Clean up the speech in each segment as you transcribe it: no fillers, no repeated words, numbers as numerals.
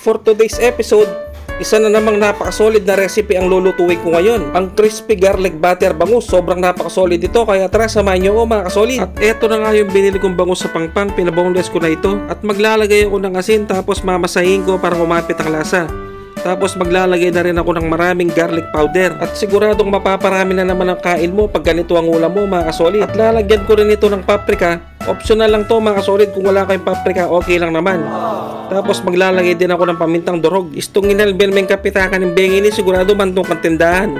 for today's episode, isa na namang napakasolid na recipe ang lulutuin ko ngayon. Ang crispy garlic butter bangus. Sobrang napakasolid ito, kaya tara samahan nyo ako mga kasolid. At eto na nga yung binili kong bangus sa pangpang. Pinaboneless ko na ito. At maglalagay ako ng asin, tapos mamasahin ko para kumapit ang lasa. Tapos maglalagay na rin ako ng maraming garlic powder. At siguradong mapaparami na naman ang kain mo pag ganito ang ulam mo mga kasolid. At lalagyan ko rin ito ng paprika. Optional lang to mga kasolid, kung wala kayong paprika okay lang naman. Tapos maglalagay din ako ng pamintang durog. Istong inalbel men kapitakan ng bengini, sigurado mantong kantindahan.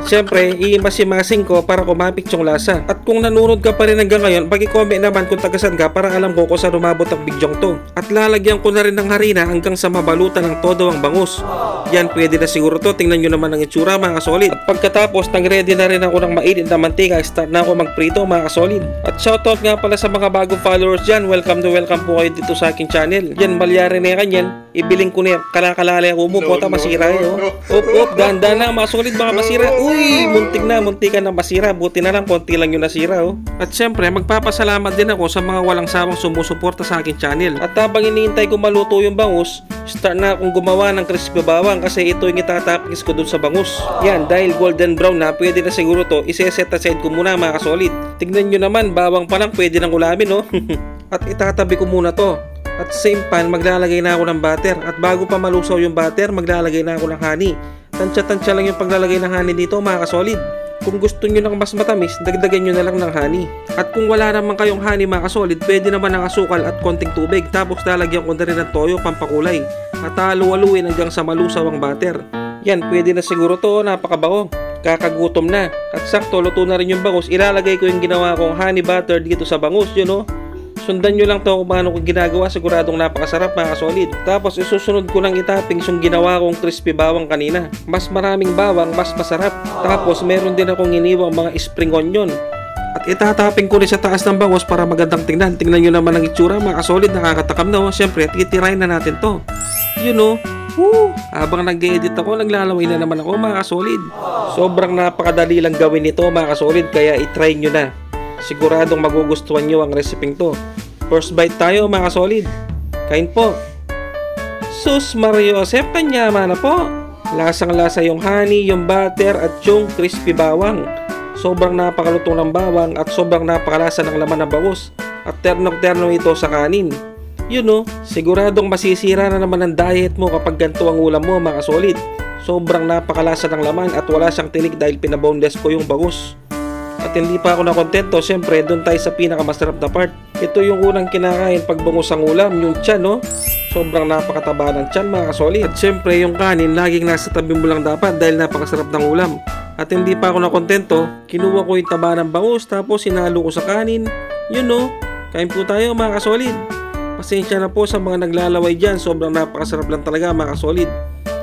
Siyempre, iimasin ko para kumapit yung lasa. At kung nanonood ka pa rin hanggang ngayon, pag-i-comment naman kung tagasan ka para alam ko kung saan umabot ang bidyong to. At lalagyan ko na rin ng harina hanggang sa mabalutan ng todo ang bangus. Yan, pwede na siguro to. Tingnan nyo naman ang itsura mga kasolid. At pagkatapos, nag-ready na rin ako ng mainit na mantika. Start na ako magprito mga kasolid. At shoutout nga pala sa mga bagong followers dyan. Welcome po kayo dito sa aking channel. Yan, malyari na yan. Ibiling ko na yan. Kalakalalay ako mo. Pota masira yun. Op, ganda na mga solid mga masira. Uy, muntikan na masira. Buti na lang, konti lang yung nasira. At syempre, magpapasalamat din ako sa mga walang sawang sumusuporta sa aking channel. At habang iniintay ko maluto yung bangus, start na akong gumawa ng crispy bawang kasi ito yung itatapis ko dun sa bangus. Yan, dahil golden brown na, pwede na siguro to. Iseset aside ko muna mga kasolid. Tignan nyo naman, bawang pa lang pwede nang ulamin. At itatabi ko muna to. At same pan, maglalagay na ako ng butter. At bago pa malusaw yung butter, maglalagay na ako ng honey. Tansya-tansya lang yung paglalagay ng honey dito mga kasolid. Kung gusto nyo ng mas matamis, dagdagan nyo na lang ng honey. At kung wala naman kayong honey mga kasolid, pwede naman ng asukal at konting tubig. Tapos lalagyan ko na rin ng toyo pampakulay. At halu-haluin hanggang sa malusaw ang butter. Yan, pwede na siguro to, napakabango. Kakagutom na. At sakto, luto na rin yung bangus. Ilalagay ko yung ginawa kong honey butter dito sa bangus, yun o. Sundan nyo lang to kung paano ko ginagawa, siguradong napakasarap mga kasolid. Tapos isusunod ko lang itapping yung ginawa kong crispy bawang kanina. Mas maraming bawang, mas masarap. Tapos meron din akong iniwang mga spring onion. At itatapping ko rin sa taas ng bangus para magandang tingnan. Tingnan nyo naman ang itsura mga kasolid, nakakatakam na. Siyempre, titirain na natin to. Yun o. Habang nag-edit ako, naglalaway na naman ako mga kasolid. Sobrang napakadali lang gawin ito mga kasolid, kaya itry nyo na. Siguradong magugustuhan nyo ang reseping to. First bite tayo mga solid. Kain po. Sus Mario Josep, kanyama na po. Lasang lasa yung honey, yung butter at yung crispy bawang. Sobrang napakalutong ng bawang at sobrang napakalasa ng laman ng bangus. At ternong-terno ito sa kanin. Yun o, siguradong masisira na naman ang diet mo kapag ganito ang ulam mo mga solid. Sobrang napakalasa ng laman at wala siyang tinik dahil pinaboneless ko yung bangus. At hindi pa ako nakontento, syempre doon tayo sa pinakamasarap na part. Ito yung unang kinakain pag bangus ang ulam, yung tiyan no. Sobrang napakataba ng tiyan mga kasolid. At syempre yung kanin laging nasa tabi mo lang dapat dahil napakasarap ng ulam. At hindi pa ako nakontento, kinuha ko yung taba ng bangus tapos sinalo ko sa kanin. Yun no, kain po tayo mga kasolid. Pasensya na po sa mga naglalaway dyan, sobrang napakasarap lang talaga mga kasolid.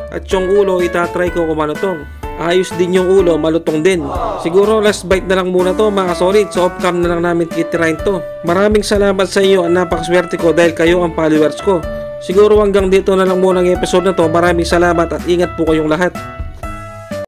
At yung ulo itatry ko kung malutong. Ayos din yung ulo, malutong din. Siguro last bite na lang muna to mga solid. So off cam na lang namin titirain to. Maraming salamat sa inyo, napakaswerte ko dahil kayo ang followers ko. Siguro hanggang dito na lang muna ang episode na to. Maraming salamat at ingat po kayong lahat.